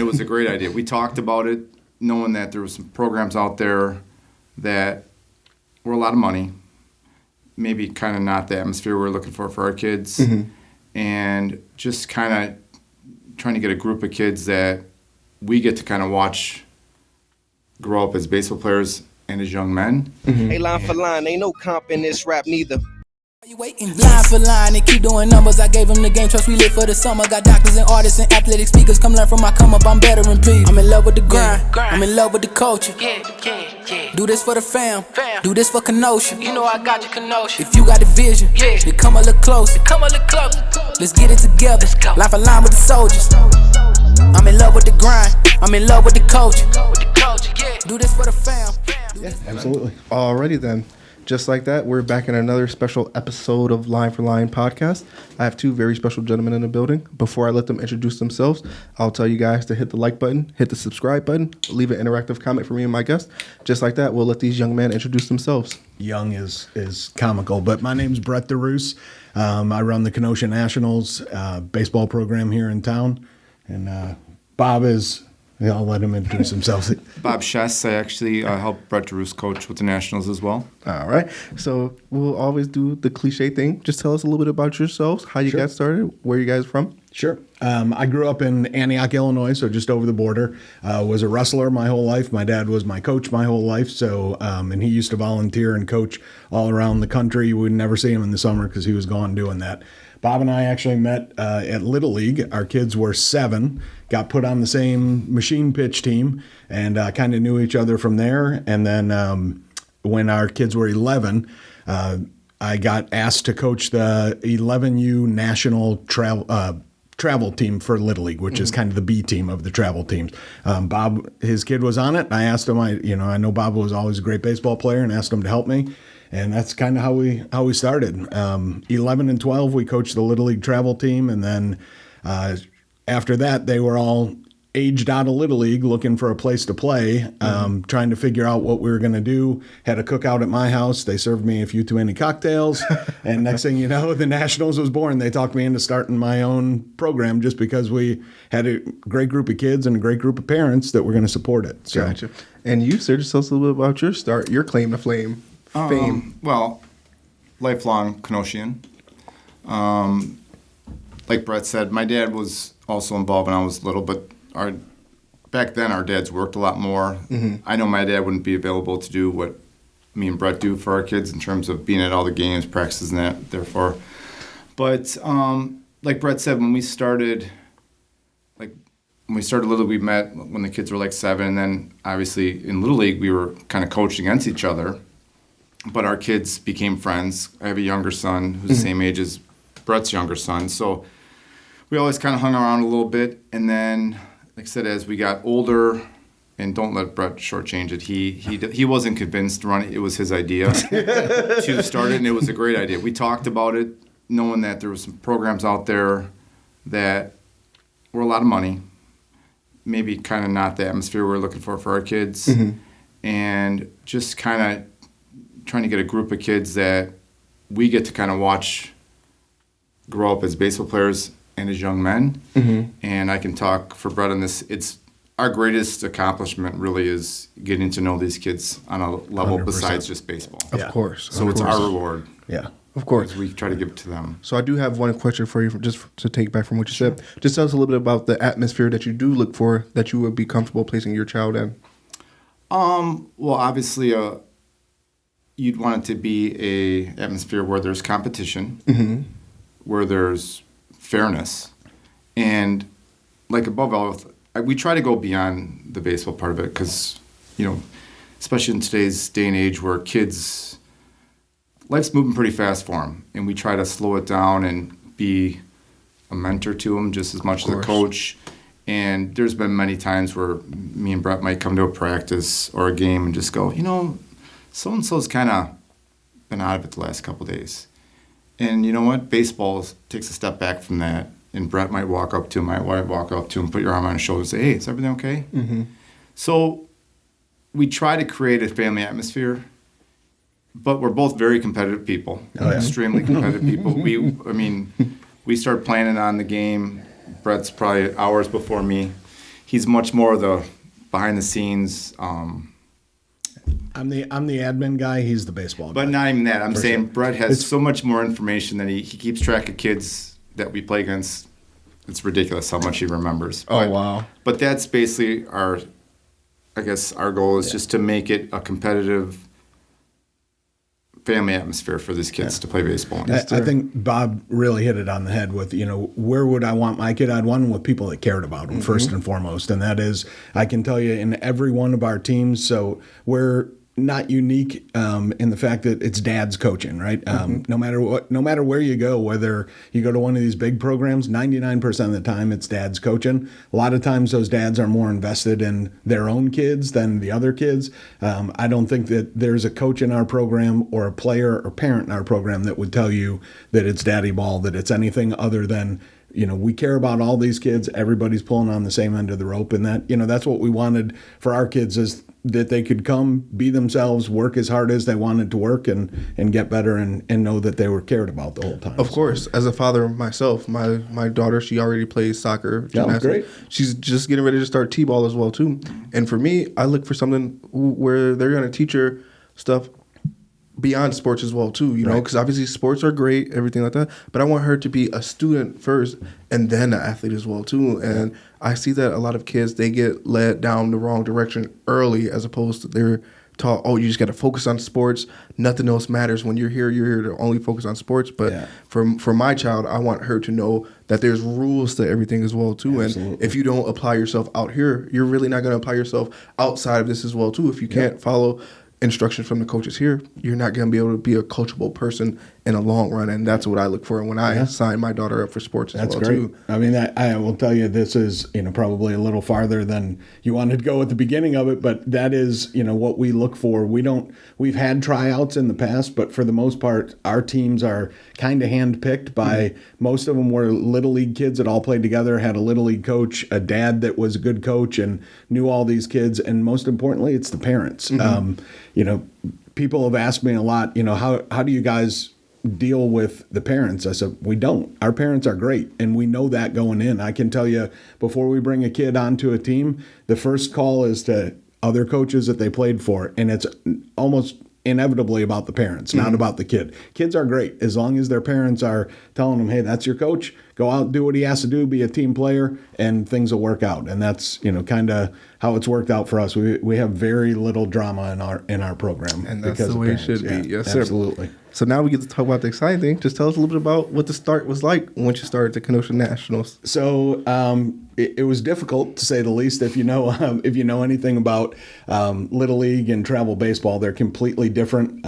was a great idea. We talked about it, knowing that there were some programs out there that were a lot of money, maybe kind of not the atmosphere we're looking for our kids, and just kind of trying to get a group of kids that we get to kind of watch grow up as baseball players and as young men. Hey, line for line, ain't no comp in this rap neither. You waiting line for line and keep doing numbers. I gave them the game, trust we lit for the summer. Got doctors and artists and athletic speakers. Come learn from my come up, I'm better than people. I'm in love with the grind, I'm in love with the culture. Do this for the fam, do this for Kenosha. You know I got you, Kenosha. If you got the vision, then come a little closer. Let's get it together, line for line with the soldiers. I'm in love with the grind, I'm in love with the culture. Do this for the fam. Yeah, absolutely. Alrighty then. Just like that, we're back in another special episode of Line for Line podcast. I have two very special gentlemen in the building. Before I let them introduce themselves, I'll tell you guys to hit the like button, hit the subscribe button, leave an interactive comment for me and my guest. Just like that, we'll let these young men introduce themselves. Young is comical, but my name's Brett DeRoos. I run the Kenosha Nationals baseball program here in town, and Bob is... Yeah, I'll let him introduce himself. Bob Schess, I actually help Brett DeRoos coach with the Nationals as well. All right. So we'll always do the cliche thing. Just tell us a little bit about yourselves, how you got started, where you guys from. Sure. I grew up in Antioch, Illinois, so just over the border. Was a wrestler my whole life. My dad was my coach my whole life. So, and he used to volunteer and coach all around the country. You would never see him in the summer because he was gone doing that. Bob and I actually met at Little League. Our kids were 7, got put on the same machine pitch team, and kind of knew each other from there. And then when our kids were 11, I got asked to coach the 11U national travel team for Little League, which is kind of the B team of the travel teams. Bob, his kid was on it. I asked him, I know Bob was always a great baseball player, and asked him to help me. And that's kind of how we started. 11 and 12, we coached the Little League travel team. And then after that, they were all aged out of Little League looking for a place to play, trying to figure out what we were going to do. Had a cookout at my house. They served me a few too many cocktails. And next thing you know, the Nationals was born. They talked me into starting my own program just because we had a great group of kids and a great group of parents that were going to support it. So. Gotcha. And you, sir, just tell us a little bit about your start, your claim to fame. Well, lifelong Kenoshian. Like Brett said, my dad was also involved when I was little, but back then our dads worked a lot more. I know my dad wouldn't be available to do what me and Brett do for our kids in terms of being at all the games, practices, and that. Therefore, but like Brett said, when we started Little League, we met when the kids were like 7, and then obviously in Little League we were kind of coached against each other. But our kids became friends. I have a younger son who's the same age as Brett's younger son. So we always kind of hung around a little bit. And then, like I said, as we got older, and don't let Brett shortchange it, he wasn't convinced to run it. It was his idea to start it, and it was a great idea. We talked about it, knowing that there were some programs out there that were a lot of money, maybe kind of not the atmosphere we're looking for our kids, and just kind of trying to get a group of kids that we get to kind of watch grow up as baseball players and as young men. And I can talk for Brett on this. It's our greatest accomplishment really is getting to know these kids on a level 100%. Besides just baseball. Of course. So it's our reward. Yeah. Of course. We try to give it to them. So I do have one question for you, just to take back from what you said. Just tell us a little bit about the atmosphere that you do look for that you would be comfortable placing your child in. Well, obviously, you'd want it to be a atmosphere where there's competition, where there's fairness, and like above all, we try to go beyond the baseball part of it because, especially in today's day and age where kids, life's moving pretty fast for them, and we try to slow it down and be a mentor to them just as much as a coach. And there's been many times where me and Brett might come to a practice or a game and just go, so-and-so's kind of been out of it the last couple of days. And you know what? Baseball takes a step back from that. And Brett might walk up to him, my wife walk up to him, put your arm on his shoulder and say, hey, is everything okay? So we try to create a family atmosphere, but we're both very competitive people, extremely competitive people. We start planning on the game. Brett's probably hours before me. he's much more the behind the scenes. I'm the admin guy. He's the baseball guy. But not even that. I'm saying sure. Brett has so much more information that he keeps track of kids that we play against. It's ridiculous how much he remembers. Oh, wow. But that's basically our goal is just to make it a competitive family atmosphere for these kids to play baseball. I think Bob really hit it on the head with, where would I want my kid? I'd want him with people that cared about him first and foremost. And that is, I can tell you in every one of our teams, so we're not unique in the fact that it's dad's coaching, right? No matter where you go, whether you go to one of these big programs, 99% of the time it's dad's coaching. A lot of times those dads are more invested in their own kids than the other kids. I don't think that there's a coach in our program or a player or parent in our program that would tell you that it's daddy ball, that it's anything other than, we care about all these kids. Everybody's pulling on the same end of the rope. And that, that's what we wanted for our kids, is that they could come, be themselves, work as hard as they wanted to work, and get better and know that they were cared about the whole time. Of course. As a father myself, my daughter, she already plays soccer. Gymnastics. Great. She's just getting ready to start T-ball as well, too. And for me, I look for something where they're going to teach her stuff beyond sports as well too, because obviously sports are great, everything like that, but I want her to be a student first and then an athlete as well too. And I see that a lot of kids, they get led down the wrong direction early, as opposed to they're taught, oh, you just got to focus on sports, nothing else matters. When you're here to only focus on sports. But for my child, I want her to know that there's rules to everything as well too. Absolutely. And if you don't apply yourself out here, you're really not going to apply yourself outside of this as well too. If you can't follow instructions from the coaches here, you're not going to be able to be a coachable person in a long run, and that's what I look for when I sign my daughter up for sports as well great. too. I mean, I will tell you, this is probably a little farther than you wanted to go at the beginning of it, but that is what we look for. We've had tryouts in the past, but for the most part, our teams are kind of handpicked by most of them were little league kids that all played together, had a little league coach, a dad that was a good coach and knew all these kids, and most importantly, it's the parents. People have asked me a lot, how do you guys deal with the parents? I said, we don't. Our parents are great, and we know that going in. I can tell you, before we bring a kid onto a team, the first call is to other coaches that they played for, and it's almost inevitably about the parents, not about the kid. Kids are great as long as their parents are telling them, hey, that's your coach, go out, do what he has to do, be a team player, and things will work out. And that's kind of how it's worked out for us. We have very little drama in our program, and that's the way it should be. Yes, sir. Absolutely. So now we get to talk about the exciting thing. Just tell us a little bit about what the start was like once you started the Kenosha Nationals. So it was difficult, to say the least. If you know anything about Little League and travel baseball, they're completely different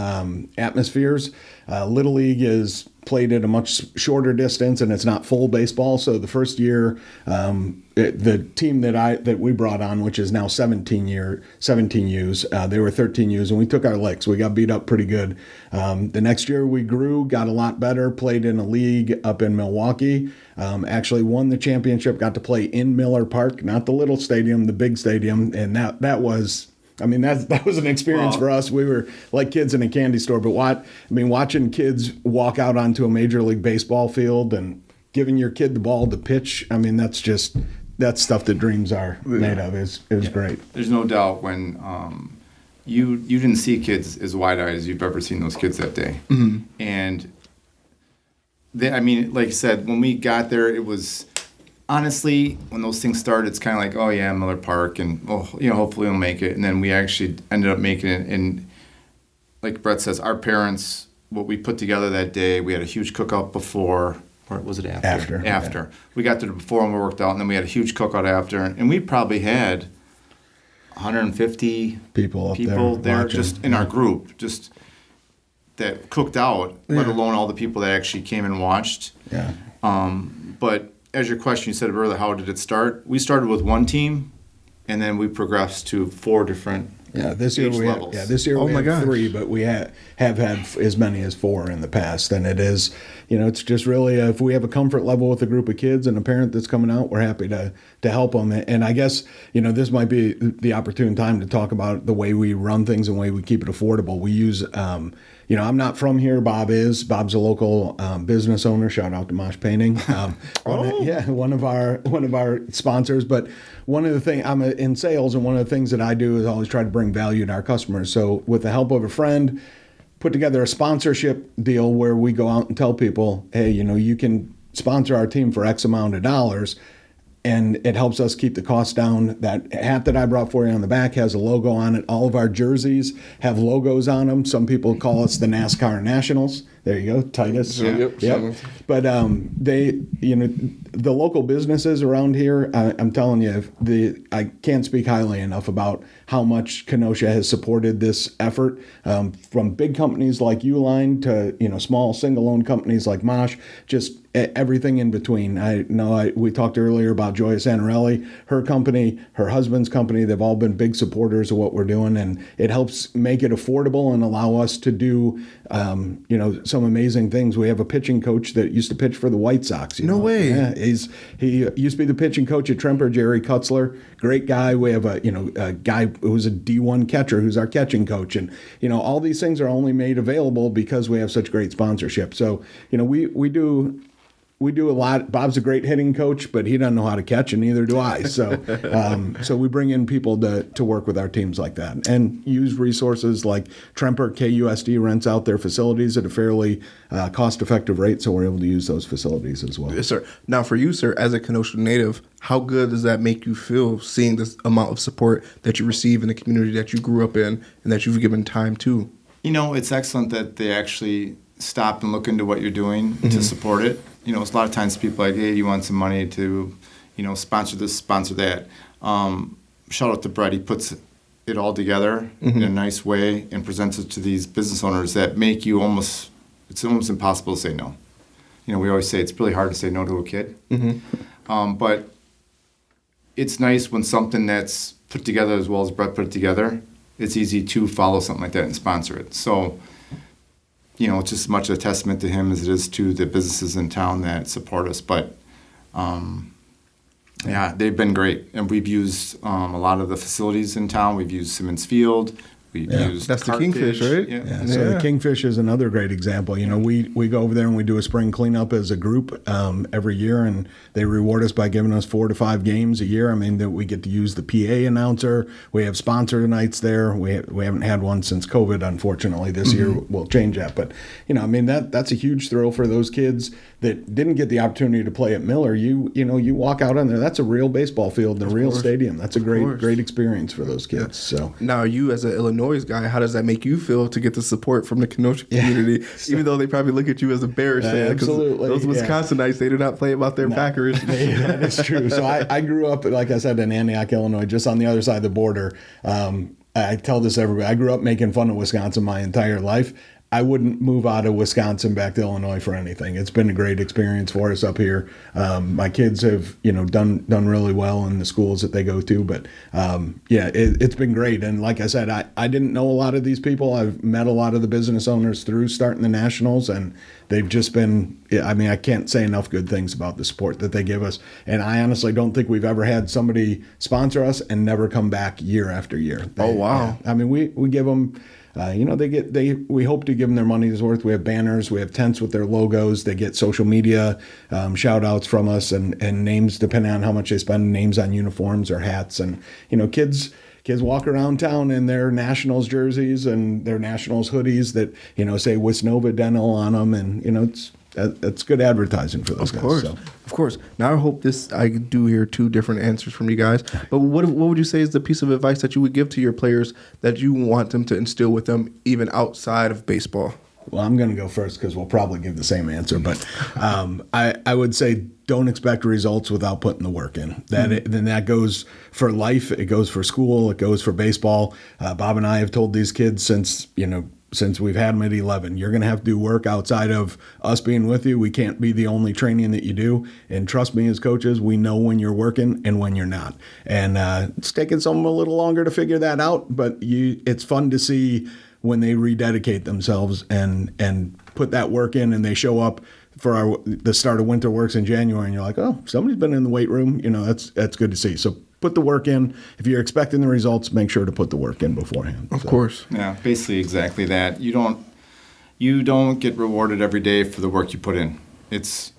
atmospheres. Little League is played at a much shorter distance, and it's not full baseball. So the first year, the team that we brought on, which is now 17 U's, they were 13 U's, and we took our licks. We got beat up pretty good. The next year we grew, got a lot better, played in a league up in Milwaukee, actually won the championship, got to play in Miller Park, not the little stadium, the big stadium, and that was... that was an experience for us. We were like kids in a candy store. But watching kids walk out onto a Major League Baseball field and giving your kid the ball to pitch, that's stuff that dreams are made of. It was great. There's no doubt when you didn't see kids as wide-eyed as you've ever seen those kids that day. Mm-hmm. And like I said, when we got there, it was... Honestly, when those things started, it's kind of like, oh yeah, Miller Park, and hopefully we'll make it. And then we actually ended up making it. And like Brett says, our parents, what we put together that day, we had a huge cookout before, or was it after? After. Yeah. We got there before and we worked out, and then we had a huge cookout after. And we probably had 150 people there just in our group, just that cooked out, let alone all the people that actually came and watched. Yeah. But as your question, you said earlier, how did it start? We started with one team, and then we progressed to 4 different this year levels. This year we have 3, but we have had as many as 4 in the past. And it is, it's just really if we have a comfort level with a group of kids and a parent that's coming out, we're happy to help them. And I guess this might be the opportune time to talk about the way we run things and the way we keep it affordable. We use I'm not from here. Bob is. Bob's a local business owner. Shout out to Mosh Painting. One of our sponsors. But one of the things, I'm in sales, and one of the things that I do is always try to bring value to our customers. So with the help of a friend, put together a sponsorship deal where we go out and tell people, hey, you can sponsor our team for X amount of dollars. And it helps us keep the costs down. That hat that I brought for you on the back has a logo on it. All of our jerseys have logos on them. Some people call us the NASCAR Nationals. There you go, Titus. Yep. But the local businesses around here, I'm telling you, I can't speak highly enough about how much Kenosha has supported this effort. From big companies like Uline to small single-owned companies like Mosh, just everything in between. I know we talked earlier about Joya Santarelli, her company, her husband's company. They've all been big supporters of what we're doing, and it helps make it affordable and allow us to do some amazing things. We have a pitching coach that used to pitch for the White Sox. No way. Yeah, he used to be the pitching coach at Tremper, Jerry Kutzler. Great guy. We have a guy who's a D1 catcher who's our catching coach, and all these things are only made available because we have such great sponsorship. So we do a lot. Bob's a great hitting coach, but he doesn't know how to catch, and neither do I. So so we bring in people to work with our teams like that and use resources like Tremper. KUSD rents out their facilities at a fairly cost-effective rate, so we're able to use those facilities as well. Yes, sir. Now, for you, sir, as a Kenosha native, how good does that make you feel seeing this amount of support that you receive in the community that you grew up in and that you've given time to? It's excellent that they actually stop and look into what you're doing to support it. It's a lot of times people are like, hey, you want some money to, sponsor this, sponsor that. Shout out to Brett. He puts it all together in a nice way and presents it to these business owners that make you it's almost impossible to say no. We always say it's really hard to say no to a kid. But it's nice when something that's put together as well as Brett put it together, it's easy to follow something like that and sponsor it. So, it's just as much a testament to him as it is to the businesses in town that support us. But, they've been great. And we've used a lot of the facilities in town. We've used Simmons Field. We've used That's Carthage. the Kingfish, right? Yeah. So the Kingfish is another great example. We go over there and we do a spring cleanup as a group every year, and they reward us by giving us 4 to 5 games a year. I mean, that we get to use the PA announcer. We have sponsor nights there. We haven't had one since COVID, unfortunately. This year we'll change that. But that's a huge thrill for those kids that didn't get the opportunity to play at Miller. You walk out on there. That's a real baseball field and a real stadium. That's a great experience for those kids. So now, you as an Illinois guy, how does that make you feel to get the support from the Kenosha community, even though they probably look at you as a Bears fan? Absolutely. Those Wisconsinites, they do not play about their Packers. That is true. So I grew up, like I said, in Antioch, Illinois, just on the other side of the border. I tell this to everybody. I grew up making fun of Wisconsin my entire life. I wouldn't move out of Wisconsin back to Illinois for anything. It's been a great experience for us up here. My kids have, done really well in the schools that they go to. But it's been great. And like I said, I didn't know a lot of these people. I've met a lot of the business owners through starting the Nationals, and they've just been. I can't say enough good things about the support that they give us. And I honestly don't think we've ever had somebody sponsor us and never come back year after year. Oh wow! We give them. We hope to give them their money's worth. We have banners, we have tents with their logos. They get social media shout outs from us and names, depending on how much they spend, names on uniforms or hats. And, kids walk around town in their Nationals jerseys and their Nationals hoodies that, say Wisnova Dental on them. And, it's good advertising for those guys. Of course. Now I hope I do hear 2 different answers from you guys. But what would you say is the piece of advice that you would give to your players that you want them to instill with them even outside of baseball? Well, I'm going to go first because we'll probably give the same answer. But I would say don't expect results without putting the work in. Then that goes for life. It goes for school. It goes for baseball. Bob and I have told these kids since we've had them at 11, you're going to have to do work outside of us being with you. We can't be the only training that you do. And trust me, as coaches, we know when you're working and when you're not. And it's taken some a little longer to figure that out, but it's fun to see when they rededicate themselves and put that work in, and they show up for the start of winter works in January, and you're like, oh, somebody's been in the weight room. That's good to see. So put the work in. If you're expecting the results, make sure to put the work in beforehand. Of course. Yeah, basically exactly that. You don't, you don't get rewarded every day for the work you put in. It's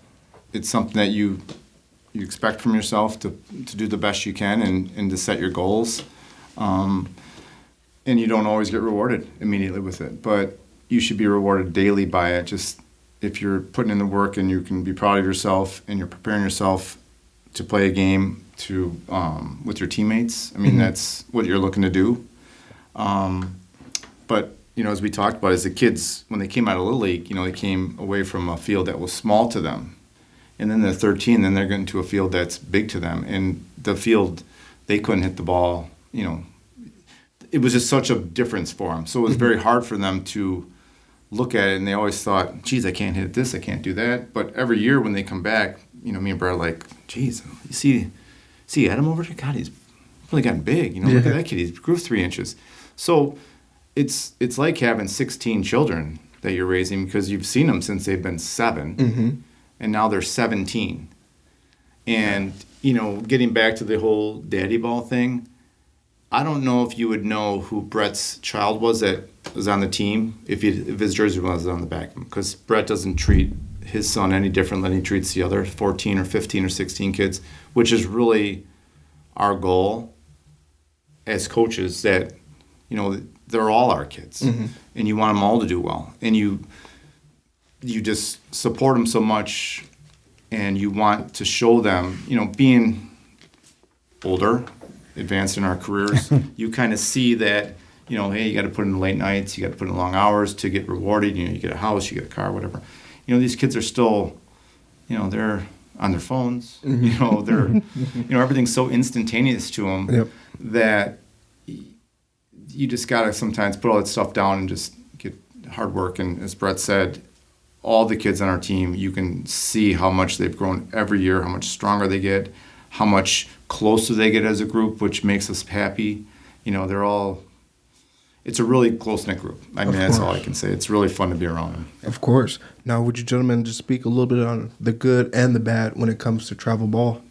something that you expect from yourself to do the best you can and to set your goals. And you don't always get rewarded immediately with it, but you should be rewarded daily by it. Just if you're putting in the work and you can be proud of yourself and you're preparing yourself to play a game with your teammates, I mean, that's what you're looking to do. But, as we talked about, as the kids, when they came out of Little League, they came away from a field that was small to them. And then they're 13, then they're getting to a field that's big to them. And the field, they couldn't hit the ball, It was just such a difference for them. So it was very hard for them to look at it, and they always thought, geez, I can't hit this, I can't do that. But every year when they come back, me and Brad are like, geez, you see Adam over there? God, he's really gotten big. Look at that kid, he's grew 3 inches. So it's like having 16 children that you're raising because you've seen them since they've been 7, and now they're 17. And, getting back to the whole daddy ball thing, I don't know if you would know who Brett's child was that was on the team if his jersey was on the back, because Brett doesn't treat his son any different than he treats the other 14 or 15 or 16 kids, which is really our goal as coaches, that, they're all our kids, and you want them all to do well, and you just support them so much, and you want to show them, being older, advanced in our careers, you kind of see that, hey, you got to put in the late nights, you got to put in long hours to get rewarded. You get a house, you get a car, whatever. These kids are still, they're on their phones. They're, everything's so instantaneous to them that you just got to sometimes put all that stuff down and just get hard work. And as Brett said, all the kids on our team, you can see how much they've grown every year, how much stronger they get, how much closer they get as a group, which makes us happy. It's a really close-knit group. I mean, that's all I can say. It's really fun to be around them. Of course. Now, would you gentlemen just speak a little bit on the good and the bad when it comes to travel ball?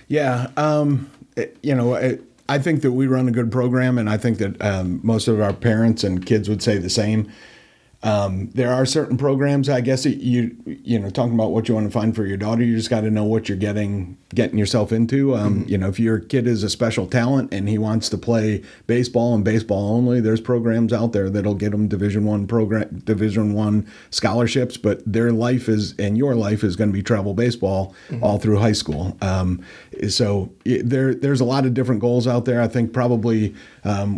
Yeah. I think that we run a good program, and I think that most of our parents and kids would say the same. There are certain programs, I guess, talking about what you want to find for your daughter, you just got to know what you're getting yourself into. If your kid is a special talent and he wants to play baseball and baseball only, there's programs out there that'll get them Division I scholarships, but their life and your life is going to be travel baseball all through high school. So there's a lot of different goals out there. I think probably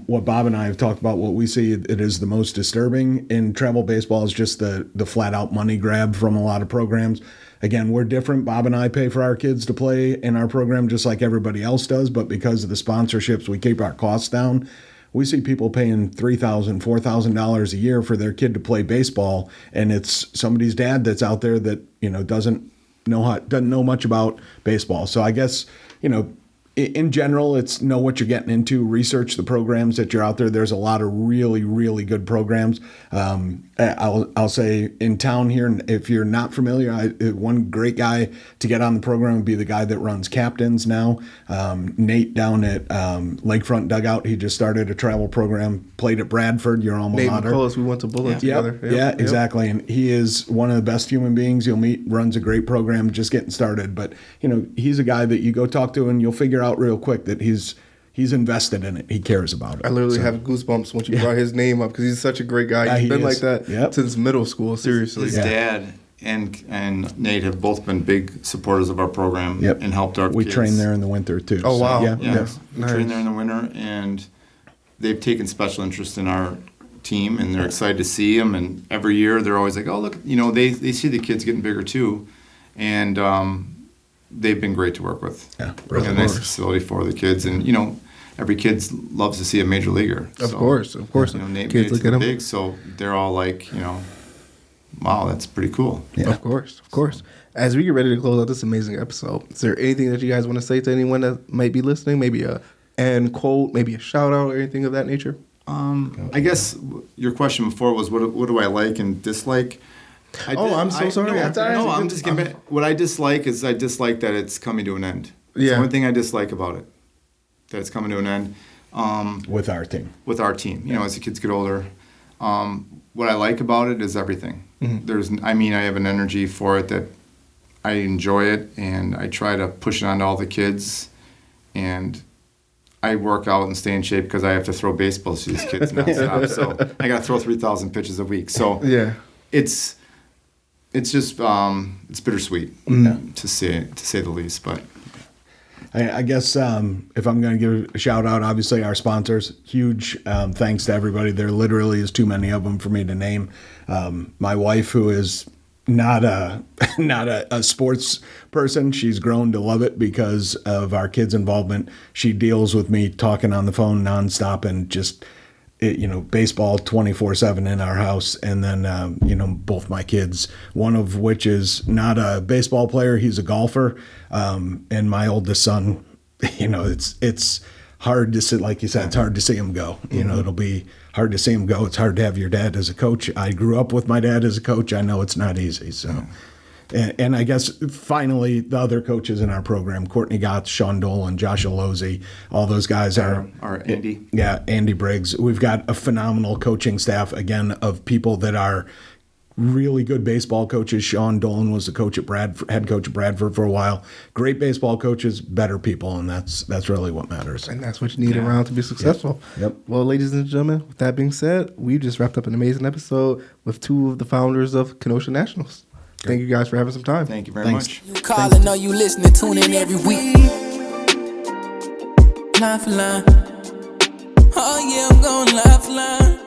what Bob and I have talked about, what we see it is the most disturbing in travel baseball is just the flat out money grab from a lot of programs. Again, we're different. Bob and I pay for our kids to play in our program just like everybody else does, but because of the sponsorships, we keep our costs down. We see people paying $3,000, $4,000 a year for their kid to play baseball, and it's somebody's dad that's out there that doesn't know much about baseball. So I guess in general, it's know what you're getting into, research the programs that you're out there. There's a lot of really, really good programs. I'll say in town here, and if you're not familiar, one great guy to get on the program would be the guy that runs Captains now, Nate down at Lakefront Dugout. He just started a travel program, played at Bradford, your alma mater. Nate we went to Bullet together. Yep. Exactly. And he is one of the best human beings you'll meet, runs a great program, just getting started. But, he's a guy that you go talk to and you'll figure out real quick that he's invested in it. He cares about it. I literally have goosebumps once you brought his name up because he's such a great guy. He's been like that since middle school, seriously. His dad and Nate have both been big supporters of our program and helped our kids. We train there in the winter too. Oh, wow. Yeah. Nice. Train there in the winter, and they've taken special interest in our team, and they're excited to see them. And every year they're always like, oh, look, they see the kids getting bigger too. And they've been great to work with. Yeah, really. A nice facility for the kids, and every kid loves to see a major leaguer. Of course. Nate kids look at him big, so they're all like, wow, that's pretty cool. Yeah. Of course. As we get ready to close out this amazing episode, is there anything that you guys want to say to anyone that might be listening? Maybe a end quote, maybe a shout out, or anything of that nature? I guess your question before was what do I like and dislike. I'm so sorry. I'm just getting back. What I dislike is that it's coming to an end. It's the only thing I dislike about it, that it's coming to an end. With our team. As the kids get older. What I like about it is everything. I have an energy for it that I enjoy it, and I try to push it onto all the kids. And I work out and stay in shape because I have to throw baseballs to these kids nonstop. So I got to throw 3,000 pitches a week. So Yeah. it's just it's bittersweet to say the least. But I guess if I'm going to give a shout out, obviously our sponsors, huge thanks to everybody. There literally is too many of them for me to name. My wife, who is not a sports person, she's grown to love it because of our kids' involvement. She deals with me talking on the phone nonstop and just baseball 24/7 in our house. And then, both my kids, one of which is not a baseball player. He's a golfer. And my oldest son, it's hard to see, like you said, it's hard to see him go. It'll be hard to see him go. It's hard to have your dad as a coach. I grew up with my dad as a coach. I know it's not easy. So, and I guess finally the other coaches in our program, Courtney Gotts, Sean Dolan, Josh Alozzi, all those guys are Andy. Yeah, Andy Briggs. We've got a phenomenal coaching staff, again, of people that are really good baseball coaches. Sean Dolan was the coach at head coach at Bradford for a while. Great baseball coaches, better people, and that's really what matters. And that's what you need around to be successful. Yep. Well, ladies and gentlemen, with that being said, we just wrapped up an amazing episode with two of the founders of Kenosha Nationals. Thank you guys for having some time. Thank you very much. You calling, know you listening, tune in every week. Line for line. Oh yeah, I'm going line for line.